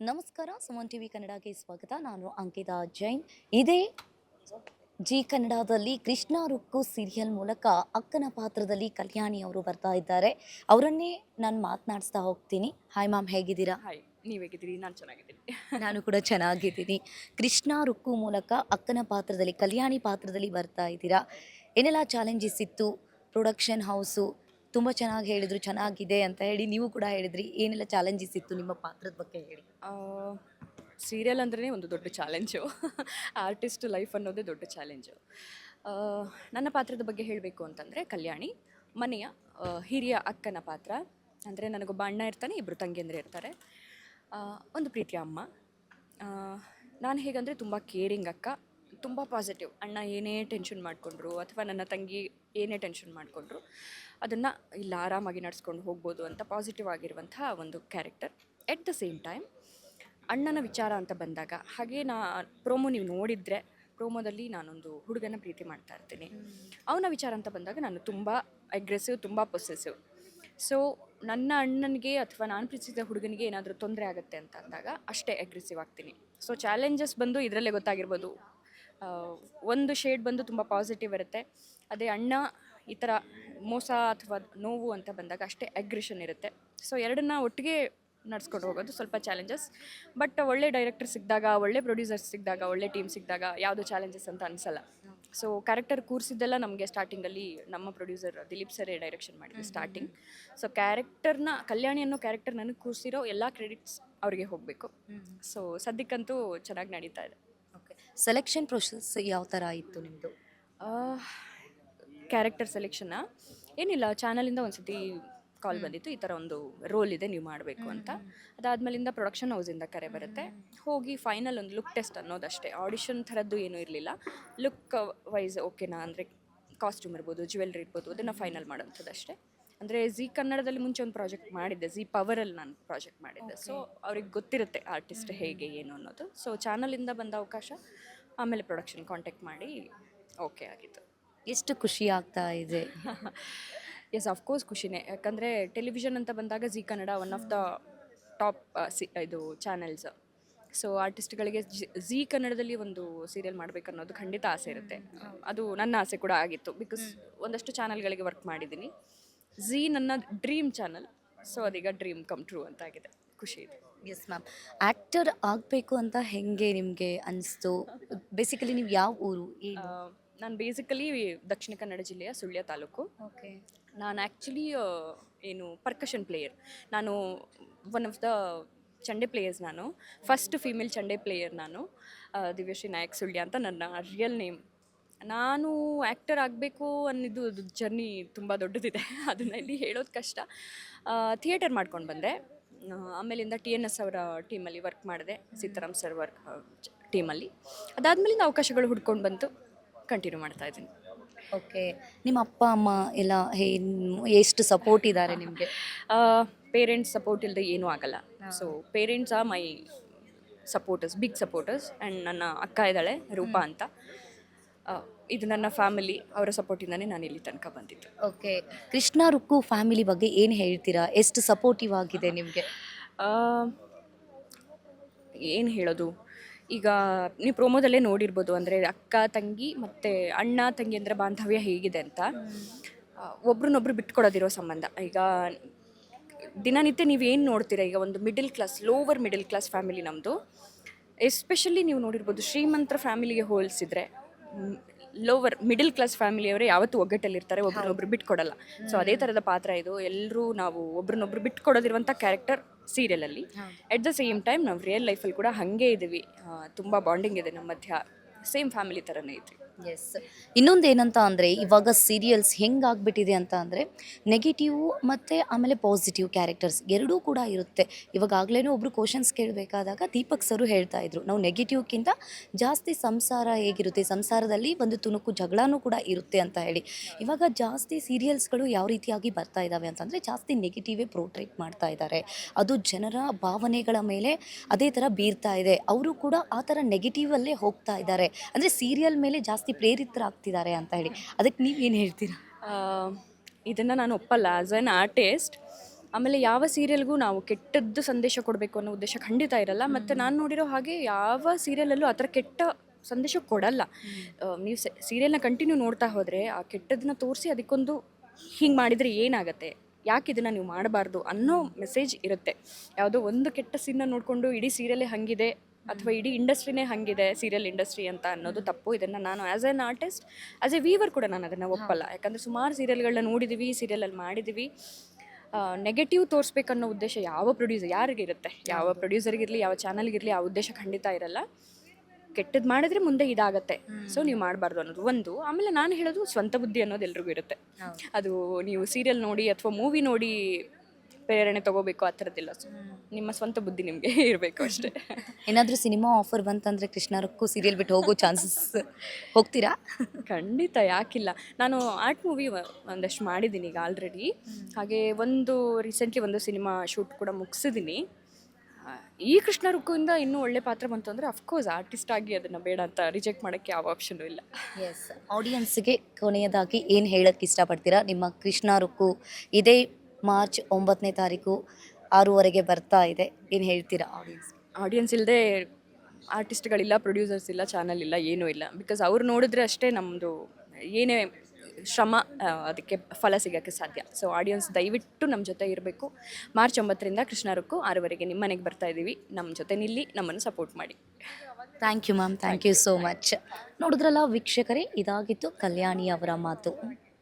ನಮಸ್ಕಾರ, ಸುಮನ್ ಟಿವಿ ಕನ್ನಡಕ್ಕೆ ಸ್ವಾಗತ. ನಾನು ಅಂಕಿತಾ ಜೈನ್. ಇದೇ ಜಿ ಕನ್ನಡದಲ್ಲಿ ಕೃಷ್ಣ ರುಕ್ಕು ಸೀರಿಯಲ್ ಮೂಲಕ ಅಕ್ಕನ ಪಾತ್ರದಲ್ಲಿ ಕಲ್ಯಾಣಿ ಅವರು ಬರ್ತಾ ಇದ್ದಾರೆ. ಅವರನ್ನೇ ನಾನು ಮಾತನಾಡಿಸ್ತಾ ಹೋಗ್ತೀನಿ. ಹಾಯ್ ಮ್ಯಾಮ್, ಹೇಗಿದ್ದೀರಾ? ಹಾಯ್, ನೀವು ಹೇಗಿದ್ದೀರಿ? ನಾನು ಚೆನ್ನಾಗಿದ್ದೀನಿ. ನಾನು ಕೂಡ ಚೆನ್ನಾಗಿದ್ದೀನಿ. ಕೃಷ್ಣ ರುಕ್ಕು ಮೂಲಕ ಅಕ್ಕನ ಪಾತ್ರದಲ್ಲಿ, ಕಲ್ಯಾಣಿ ಪಾತ್ರದಲ್ಲಿ ಬರ್ತಾ ಇದ್ದೀರಾ. ಏನೆಲ್ಲ ಚಾಲೆಂಜಸ್ ಇತ್ತು? ಪ್ರೊಡಕ್ಷನ್ ಹೌಸು ತುಂಬ ಚೆನ್ನಾಗಿ ಹೇಳಿದ್ರು, ಚೆನ್ನಾಗಿದೆ ಅಂತ ಹೇಳಿ ನೀವು ಕೂಡ ಹೇಳಿದ್ರಿ. ಏನೆಲ್ಲ ಚಾಲೆಂಜಸ್ ಇತ್ತು ನಿಮ್ಮ ಪಾತ್ರದ ಬಗ್ಗೆ ಹೇಳಿ. ಸೀರಿಯಲ್ ಅಂದ್ರೇ ಒಂದು ದೊಡ್ಡ ಚಾಲೆಂಜು. ಆರ್ಟಿಸ್ಟ್ ಲೈಫ್ ಅನ್ನೋದೇ ದೊಡ್ಡ ಚಾಲೆಂಜು. ನನ್ನ ಪಾತ್ರದ ಬಗ್ಗೆ ಹೇಳಬೇಕು ಅಂತಂದರೆ, ಕಲ್ಯಾಣಿ ಮನೆಯ ಹಿರಿಯ ಅಕ್ಕನ ಪಾತ್ರ. ಅಂದರೆ ನನಗೊಬ್ಬ ಅಣ್ಣ ಇರ್ತಾನೆ, ಇಬ್ಬರು ತಂಗಿಯಂದ್ರೆ ಇರ್ತಾರೆ. ಒಂದು ಪ್ರೀತಿಯ ಅಮ್ಮ. ನಾನು ಹೇಗಂದರೆ ತುಂಬ ಕೇರಿಂಗ್ ಅಕ್ಕ, ತುಂಬ ಪಾಸಿಟಿವ್. ಅಣ್ಣ ಏನೇ ಟೆನ್ಷನ್ ಮಾಡಿಕೊಂಡ್ರು ಅಥವಾ ನನ್ನ ತಂಗಿ ಏನೇ ಟೆನ್ಷನ್ ಮಾಡಿಕೊಂಡ್ರು ಅದನ್ನು ಇಲ್ಲ ಆರಾಮಾಗಿ ನಡ್ಸ್ಕೊಂಡು ಹೋಗ್ಬೋದು ಅಂತ ಪಾಸಿಟಿವ್ ಆಗಿರುವಂಥ ಒಂದು character. At the same time ಅಣ್ಣನ ವಿಚಾರ ಅಂತ ಬಂದಾಗ, ಹಾಗೆ ಪ್ರೋಮೋ ನೀವು ನೋಡಿದರೆ, ಪ್ರೋಮೋದಲ್ಲಿ ನಾನೊಂದು ಹುಡುಗನ ಪ್ರೀತಿ ಮಾಡ್ತಾ ಇರ್ತೀನಿ. ಅವನ ವಿಚಾರ ಅಂತ ಬಂದಾಗ ನಾನು ತುಂಬ ಅಗ್ರೆಸಿವ್, ತುಂಬ ಪೊಸೆಸಿವ್. ಸೊ ನನ್ನ ಅಣ್ಣನಿಗೆ ಅಥವಾ ನಾನು ಪ್ರೀತಿಸಿದ ಹುಡುಗನಿಗೆ ಏನಾದರೂ ತೊಂದರೆ ಆಗುತ್ತೆ ಅಂತ ಅಂದಾಗ ಅಷ್ಟೇ ಅಗ್ರೆಸಿವ್ ಆಗ್ತೀನಿ. ಸೊ ಚಾಲೆಂಜಸ್ ಬಂದು ಇದರಲ್ಲೇ ಗೊತ್ತಾಗಿರ್ಬೋದು. ಒಂದು ಶೇಡ್ ಬಂದು ತುಂಬ ಪಾಸಿಟಿವ್ ಇರುತ್ತೆ. ಅದೇ ಅಣ್ಣ ಈ ಥರ ಮೋಸ ಅಥವಾ ನೋವು ಅಂತ ಬಂದಾಗ ಅಷ್ಟೇ ಅಗ್ರೆಷನ್ ಇರುತ್ತೆ. ಸೊ ಎರಡನ್ನ ಒಟ್ಟಿಗೆ ನಡ್ಸ್ಕೊಂಡು ಹೋಗೋದು ಸ್ವಲ್ಪ ಚಾಲೆಂಜಸ್. ಬಟ್ ಒಳ್ಳೆ ಡೈರೆಕ್ಟರ್ ಸಿಕ್ಕಿದಾಗ, ಒಳ್ಳೆ ಪ್ರೊಡ್ಯೂಸರ್ಸ್ ಸಿಕ್ಕಿದಾಗ, ಒಳ್ಳೆ ಟೀಮ್ ಸಿಕ್ಕಿದಾಗ ಯಾವುದು ಚಾಲೆಂಜಸ್ ಅಂತ ಅನಿಸಲ್ಲ. ಸೊ ಕ್ಯಾರೆಕ್ಟರ್ ಕೂರಿಸಿದ್ದೆಲ್ಲ ನಮಗೆ ಸ್ಟಾರ್ಟಿಂಗಲ್ಲಿ ನಮ್ಮ ಪ್ರೊಡ್ಯೂಸರ್ ದಿಲೀಪ್ ಸರೇ ಡೈರೆಕ್ಷನ್ ಮಾಡಿದ್ರು ಸ್ಟಾರ್ಟಿಂಗ್. ಸೊ ಕ್ಯಾರೆಕ್ಟರ್ನ, ಕಲ್ಯಾಣಿ ಅನ್ನೋ ಕ್ಯಾರೆಕ್ಟರ್ ನನಗೆ ಕೂರಿಸಿರೋ ಎಲ್ಲ ಕ್ರೆಡಿಟ್ಸ್ ಅವರಿಗೆ ಹೋಗಬೇಕು. ಸೊ ಸದ್ಯಕ್ಕಂತೂ ಚೆನ್ನಾಗಿ ನಡೀತಾ ಇದೆ. ಓಕೆ, ಸೆಲೆಕ್ಷನ್ ಪ್ರೊಸೆಸ್ ಯಾವ ಥರ ಇತ್ತು ನಿಮ್ಮದು? ಕ್ಯಾರೆಕ್ಟರ್ ಸೆಲೆಕ್ಷನ್ನ ಏನಿಲ್ಲ, ಚಾನಲಿಂದ ಒಂದು ಸತಿ ಕಾಲ್ ಬಂದಿತ್ತು, ಈ ಥರ ಒಂದು ರೋಲ್ ಇದೆ, ನೀವು ಮಾಡಬೇಕು ಅಂತ. ಅದಾದಮೇಲಿಂದ ಪ್ರೊಡಕ್ಷನ್ ಹೌಸಿಂದ ಕರೆ ಬರುತ್ತೆ. ಹೋಗಿ ಫೈನಲ್ ಒಂದು ಲುಕ್ ಟೆಸ್ಟ್ ಅನ್ನೋದಷ್ಟೇ, ಆಡಿಷನ್ ಥರದ್ದು ಏನೂ ಇರಲಿಲ್ಲ. ಲುಕ್ ವೈಸ್ ಓಕೆನಾ ಅಂದರೆ ಕಾಸ್ಟ್ಯೂಮ್ ಇರ್ಬೋದು, ಜ್ಯುವೆಲ್ರಿ ಇರ್ಬೋದು, ಅದನ್ನು ಫೈನಲ್ ಮಾಡೋಂಥದ್ದಷ್ಟೇ. ಅಂದರೆ ಜಿ ಕನ್ನಡದಲ್ಲಿ ಮುಂಚೆ ಒಂದು ಪ್ರಾಜೆಕ್ಟ್ ಮಾಡಿದ್ದೆ, ಜಿ ಪವರಲ್ಲಿ ನಾನು ಪ್ರಾಜೆಕ್ಟ್ ಮಾಡಿದ್ದೆ. ಸೊ ಅವ್ರಿಗೆ ಗೊತ್ತಿರುತ್ತೆ ಆರ್ಟಿಸ್ಟ್ ಹೇಗೆ ಏನು ಅನ್ನೋದು. ಸೊ ಚಾನಲಿಂದ ಬಂದ ಅವಕಾಶ, ಆಮೇಲೆ ಪ್ರೊಡಕ್ಷನ್ ಕಾಂಟ್ಯಾಕ್ಟ್ ಮಾಡಿ ಓಕೆ ಆಗಿತ್ತು. ಎಷ್ಟು ಖುಷಿ ಆಗ್ತಾ ಇದೆ? ಎಸ್, ಆಫ್ಕೋರ್ಸ್ ಖುಷಿನೇ. ಯಾಕಂದರೆ ಟೆಲಿವಿಷನ್ ಅಂತ ಬಂದಾಗ G Kannada one of the top ಇದು ಚಾನೆಲ್ಸ್. ಸೊ ಆರ್ಟಿಸ್ಟ್ಗಳಿಗೆ ಜಿ ಕನ್ನಡದಲ್ಲಿ ಒಂದು ಸೀರಿಯಲ್ ಮಾಡಬೇಕನ್ನೋದು ಖಂಡಿತ ಆಸೆ ಇರುತ್ತೆ. ಅದು ನನ್ನ ಆಸೆ ಕೂಡ ಆಗಿತ್ತು. ಬಿಕಾಸ್ ಒಂದಷ್ಟು ಚಾನಲ್ಗಳಿಗೆ ವರ್ಕ್ ಮಾಡಿದ್ದೀನಿ. ಜಿ ನನ್ನ ಡ್ರೀಮ್ ಚಾನಲ್. ಸೊ ಅದೀಗ ಡ್ರೀಮ್ ಕಮ್ ಟ್ರೂ ಅಂತ ಆಗಿದೆ. ಖುಷಿ ಇದೆ. ಎಸ್ ಮ್ಯಾಮ್, ಆ್ಯಕ್ಟರ್ ಆಗಬೇಕು ಅಂತ ಹೆಂಗೆ ನಿಮಗೆ ಅನಿಸ್ತು? ಬೇಸಿಕಲಿ ನೀವು ಯಾವ ಊರು? ನಾನು ಬೇಸಿಕಲಿ ದಕ್ಷಿಣ ಕನ್ನಡ ಜಿಲ್ಲೆಯ ಸುಳ್ಯ ತಾಲೂಕು. ಓಕೆ. ನಾನು ಆ್ಯಕ್ಚುಲಿ ಏನು ಪರ್ಕಷನ್ ಪ್ಲೇಯರ್. ನಾನು ಒನ್ ಆಫ್ ದ ಚಂಡೆ ಪ್ಲೇಯರ್ಸ್. ನಾನು ಫಸ್ಟ್ ಫೀಮೇಲ್ ಚಂಡೆ ಪ್ಲೇಯರ್. ನಾನು ದಿವ್ಯಶ್ರೀ ನಾಯಕ್ ಸುಳ್ಯ ಅಂತ ನನ್ನ ರಿಯಲ್ ನೇಮ್. ನಾನು ಆ್ಯಕ್ಟರ್ ಆಗಬೇಕು ಅನ್ನಿದ್ದು ಜರ್ನಿ ತುಂಬ ದೊಡ್ಡದಿದೆ. ಅದನ್ನು ಇಲ್ಲಿ ಹೇಳೋದು ಕಷ್ಟ. ಥಿಯೇಟರ್ ಮಾಡ್ಕೊಂಡು ಬಂದೆ. ಆಮೇಲಿಂದ TNS ಅವರ ಟೀಮಲ್ಲಿ ವರ್ಕ್ ಮಾಡಿದೆ, ಸೀತಾರಾಮ್ ಸರ್ ವರ್ಕ್ ಟೀಮಲ್ಲಿ. ಅದಾದಮೇಲಿಂದ ಅವಕಾಶಗಳು ಹುಡ್ಕೊಂಡು ಬಂತು, ಕಂಟಿನ್ಯೂ ಮಾಡ್ತಾಯಿದ್ದೀನಿ. ಓಕೆ, ನಿಮ್ಮ ಅಪ್ಪ ಅಮ್ಮ ಎಲ್ಲ ಎಷ್ಟು ಸಪೋರ್ಟ್ ಇದ್ದಾರೆ ನಿಮಗೆ? ಪೇರೆಂಟ್ಸ್ ಸಪೋರ್ಟ್ ಇಲ್ಲದೆ ಏನೂ ಆಗಲ್ಲ. So parents are my supporters, big supporters. And ನನ್ನ ಅಕ್ಕ ಇದ್ದಾಳೆ ರೂಪಾ ಅಂತ. ಇದು ನನ್ನ ಫ್ಯಾಮಿಲಿ, ಅವರ ಸಪೋರ್ಟಿಂದನೇ ನಾನು ಇಲ್ಲಿ ತನಕ ಬಂದಿದ್ದು. ಓಕೆ, ಕೃಷ್ಣ ರುಕ್ಕು ಫ್ಯಾಮಿಲಿ ಬಗ್ಗೆ ಏನು ಹೇಳ್ತೀರಾ? ಎಷ್ಟು ಸಪೋರ್ಟಿವ್ ಆಗಿದೆ ನಿಮಗೆ? ಏನು ಹೇಳೋದು, ಈಗ ನೀವು ಪ್ರೋಮೋದಲ್ಲೇ ನೋಡಿರ್ಬೋದು. ಅಂದರೆ ಅಕ್ಕ ತಂಗಿ ಮತ್ತು ಅಣ್ಣ ತಂಗಿ ಅಂದರೆ ಬಾಂಧವ್ಯ ಹೇಗಿದೆ ಅಂತ. ಒಬ್ರನ್ನೊಬ್ರು ಬಿಟ್ಕೊಡೋದಿರೋ ಸಂಬಂಧ. ಈಗ ದಿನನಿತ್ಯ ನೀವೇನು ನೋಡ್ತೀರಾ, ಈಗ ಒಂದು middle class, lower middle class family ನಮ್ಮದು. ಎಸ್ಪೆಷಲಿ ನೀವು ನೋಡಿರ್ಬೋದು, ಶ್ರೀಮಂತರ ಫ್ಯಾಮಿಲಿಗೆ ಹೋಲಿಸಿದ್ರೆ ಲೋವರ್ ಮಿಡಲ್ ಕ್ಲಾಸ್ ಫ್ಯಾಮಿಲಿಯವರೇ ಯಾವತ್ತೂ ಒಗ್ಗಟ್ಟಲ್ಲಿರ್ತಾರೆ, ಒಬ್ರನ್ನೊಬ್ರು ಬಿಟ್ಕೊಡಲ್ಲ. ಸೊ ಅದೇ ಥರದ ಪಾತ್ರ ಇದು. ಎಲ್ಲರೂ ನಾವು ಒಬ್ರನ್ನೊಬ್ರು ಬಿಟ್ಕೊಡೋದಿರುವಂಥ ಕ್ಯಾರೆಕ್ಟರ್ ಸೀರಿಯಲಲ್ಲಿ. ಎಟ್ ದ ಸೇಮ್ ಟೈಮ್ ನಾವು ರಿಯಲ್ ಲೈಫಲ್ಲಿ ಕೂಡ ಹಾಗೆ ಇದ್ದೀವಿ. ತುಂಬ ಬಾಂಡಿಂಗ್ ಇದೆ ನಮ್ಮ ಮಧ್ಯ. ಸೇಮ್ ಫ್ಯಾಮಿಲಿ ಥರನೇ ಇದ್ವಿ. ಎಸ್, ಇನ್ನೊಂದು ಏನಂತ ಅಂದರೆ, ಇವಾಗ ಸೀರಿಯಲ್ಸ್ ಹೆಂಗಾಗ್ಬಿಟ್ಟಿದೆ ಅಂತ ಅಂದರೆ, ನೆಗೆಟಿವ್ ಮತ್ತು ಆಮೇಲೆ ಪಾಸಿಟಿವ್ ಕ್ಯಾರೆಕ್ಟರ್ಸ್ ಎರಡೂ ಕೂಡ ಇರುತ್ತೆ. ಇವಾಗಲೇ ಒಬ್ಬರು ಕ್ವಶನ್ಸ್ ಕೇಳಬೇಕಾದಾಗ ದೀಪಕ್ ಸರು ಹೇಳ್ತಾ ಇದ್ರು, ನಾವು ನೆಗೆಟಿವ್ಗಿಂತ ಜಾಸ್ತಿ ಸಂಸಾರ ಹೇಗಿರುತ್ತೆ, ಸಂಸಾರದಲ್ಲಿ ಒಂದು ತುಣುಕು ಜಗಳನೂ ಕೂಡ ಇರುತ್ತೆ ಅಂತ ಹೇಳಿ. ಇವಾಗ ಜಾಸ್ತಿ ಸೀರಿಯಲ್ಸ್ಗಳು ಯಾವ ರೀತಿಯಾಗಿ ಬರ್ತಾ ಇದ್ದಾವೆ ಅಂತಂದರೆ, ಜಾಸ್ತಿ ನೆಗೆಟಿವೇ ಪ್ರೋಟ್ರೇಟ್ ಮಾಡ್ತಾ ಇದ್ದಾರೆ. ಅದು ಜನರ ಭಾವನೆಗಳ ಮೇಲೆ ಅದೇ ಥರ ಬೀರ್ತಾ ಇದೆ. ಅವರು ಕೂಡ ಆ ಥರ ನೆಗೆಟಿವಲ್ಲೇ ಹೋಗ್ತಾ ಇದ್ದಾರೆ. ಅಂದರೆ ಸೀರಿಯಲ್ ಮೇಲೆ ಜಾಸ್ತಿ ಪ್ರೇರಿತರಾಗ್ತಿದ್ದಾರೆ ಅಂತ ಹೇಳಿ. ಅದಕ್ಕೆ ನೀವೇನು ಹೇಳ್ತೀರಾ? ಇದನ್ನು ನಾನು ಒಪ್ಪಲ್ಲ. ಆ್ಯಸ್ ಆನ್ ಆರ್ಟಿಸ್ಟ್ ಆಮೇಲೆ ಯಾವ ಸೀರಿಯಲ್ಗೂ ನಾವು ಕೆಟ್ಟದ್ದು ಸಂದೇಶ ಕೊಡಬೇಕು ಅನ್ನೋ ಉದ್ದೇಶ ಖಂಡಿತ ಇರಲ್ಲ. ಮತ್ತು ನಾನು ನೋಡಿರೋ ಹಾಗೆ ಯಾವ ಸೀರಿಯಲಲ್ಲೂ ಆ ಥರ ಕೆಟ್ಟ ಸಂದೇಶ ಕೊಡಲ್ಲ. ನೀವು ಸೀರಿಯಲ್ನ ಕಂಟಿನ್ಯೂ ನೋಡ್ತಾ ಹೋದರೆ ಆ ಕೆಟ್ಟದನ್ನ ತೋರಿಸಿ ಅದಕ್ಕೊಂದು ಹಿಂಗೆ ಮಾಡಿದರೆ ಏನಾಗುತ್ತೆ, ಯಾಕೆ ಇದನ್ನು ನೀವು ಮಾಡಬಾರ್ದು ಅನ್ನೋ ಮೆಸೇಜ್ ಇರುತ್ತೆ. ಯಾವುದೋ ಒಂದು ಕೆಟ್ಟ ಸೀನ್ನ ನೋಡಿಕೊಂಡು ಇಡೀ ಸೀರಿಯಲೇ ಹಾಗಿದೆ ಅಥವಾ ಇಡೀ ಇಂಡಸ್ಟ್ರಿನೇ ಹಾಗಿದೆ ಸೀರಿಯಲ್ ಇಂಡಸ್ಟ್ರಿ ಅಂತ ಅನ್ನೋದು ತಪ್ಪು. ಇದನ್ನು ನಾನು as an artist, as A Weaver ಕೂಡ ನಾನು ಅದನ್ನು ಒಪ್ಪಲ್ಲ. ಯಾಕಂದರೆ ಸುಮಾರು ಸೀರಿಯಲ್ಗಳನ್ನ ನೋಡಿದ್ದೀವಿ, ಸೀರಿಯಲಲ್ಲಿ ಮಾಡಿದ್ದೀವಿ. ನೆಗೆಟಿವ್ ತೋರಿಸ್ಬೇಕನ್ನೋ ಉದ್ದೇಶ ಯಾವ ಪ್ರೊಡ್ಯೂಸರ್ ಯಾರಿಗಿರುತ್ತೆ, ಯಾವ ಪ್ರೊಡ್ಯೂಸರ್ಗಿರಲಿ, ಯಾವ ಚಾನಲ್ಗಿರಲಿ ಆ ಉದ್ದೇಶ ಖಂಡಿತ ಇರಲ್ಲ. ಕೆಟ್ಟದ್ದು ಮಾಡಿದ್ರೆ ಮುಂದೆ ಇದಾಗತ್ತೆ, ಸೊ ನೀವು ಮಾಡಬಾರ್ದು ಅನ್ನೋದು ಒಂದು. ಆಮೇಲೆ ನಾನು ಹೇಳೋದು ಸ್ವಂತ ಬುದ್ಧಿ ಅನ್ನೋದು ಎಲ್ರಿಗೂ ಇರುತ್ತೆ. ಅದು ನೀವು ಸೀರಿಯಲ್ ನೋಡಿ ಅಥವಾ ಮೂವಿ ನೋಡಿ ಪ್ರೇರಣೆ ತಗೋಬೇಕು ಆ ಥರದ್ದಿಲ್ಲ. ನಿಮ್ಮ ಸ್ವಂತ ಬುದ್ಧಿ ನಿಮಗೆ ಇರಬೇಕು ಅಷ್ಟೇ. ಏನಾದರೂ ಸಿನಿಮಾ ಆಫರ್ ಬಂತಂದರೆ ಕೃಷ್ಣಾರಕ್ಕೂ ಸೀರಿಯಲ್ ಬಿಟ್ಟು ಹೋಗೋ ಚಾನ್ಸಸ್ ಹೋಗ್ತೀರಾ? ಖಂಡಿತ, ಯಾಕಿಲ್ಲ. ನಾನು ಆರ್ಟ್ ಮೂವಿ ಒಂದಷ್ಟು ಮಾಡಿದ್ದೀನಿ ಈಗ ಆಲ್ರೆಡಿ. ಹಾಗೆ ರೀಸೆಂಟ್ಲಿ ಒಂದು ಸಿನಿಮಾ ಶೂಟ್ ಕೂಡ ಮುಗಿಸಿದ್ದೀನಿ. ಈ ಕೃಷ್ಣ ರುಕ್ಕುವಿಂದ ಇನ್ನೂ ಒಳ್ಳೆ ಪಾತ್ರ ಬಂತು ಅಂದರೆ ಅಫ್ಕೋರ್ಸ್ ಆರ್ಟಿಸ್ಟ್ ಆಗಿ ಅದನ್ನು ಬೇಡ ಅಂತ ರಿಜೆಕ್ಟ್ ಮಾಡೋಕ್ಕೆ ಯಾವ ಆಪ್ಷನ್ನು ಇಲ್ಲ. ಎಸ್, ಆಡಿಯನ್ಸ್ಗೆ ಕೊನೆಯದಾಗಿ ಏನು ಹೇಳಕ್ಕೆ ಇಷ್ಟಪಡ್ತೀರಾ? ನಿಮ್ಮ ಕೃಷ್ಣ ರುಕ್ಕು ಇದೇ ಮಾರ್ಚ್ 9ನೇ ತಾರೀಕು 6:30ಗೆ ಬರ್ತಾ ಇದೆ, ಏನು ಹೇಳ್ತೀರಾ ಆಡಿಯನ್ಸ್? ಆಡಿಯನ್ಸ್ ಇಲ್ಲದೆ ಆರ್ಟಿಸ್ಟ್ಗಳಿಲ್ಲ, ಪ್ರೊಡ್ಯೂಸರ್ಸ್ ಇಲ್ಲ, ಚಾನಲ್ ಇಲ್ಲ, ಏನೂ ಇಲ್ಲ. ಬಿಕಾಸ್ ಅವ್ರು ನೋಡಿದ್ರೆ ಅಷ್ಟೇ ನಮ್ಮದು ಏನೇ ಶ್ರಮ ಅದಕ್ಕೆ ಫಲ ಸಿಗೋಕ್ಕೆ ಸಾಧ್ಯ. ಸೊ ಆಡಿಯನ್ಸ್ ದಯವಿಟ್ಟು ನಮ್ಮ ಜೊತೆ ಇರಬೇಕು. ಮಾರ್ಚ್ 9ರಿಂದ ಕೃಷ್ಣ ರುಕ್ಕು 6:30ಗೆ ನಿಮ್ಮ ಮನೆಗೆ ಬರ್ತಾ ಇದ್ದೀವಿ. ನಮ್ಮ ಜೊತೆ ನಿಲ್ಲಿ, ನಮ್ಮನ್ನು ಸಪೋರ್ಟ್ ಮಾಡಿ. Thank you ma'am, thank you so much. ನೋಡಿದ್ರಲ್ಲ ವೀಕ್ಷಕರೇ, ಇದಾಗಿತ್ತು ಕಲ್ಯಾಣಿ ಅವರ ಮಾತು.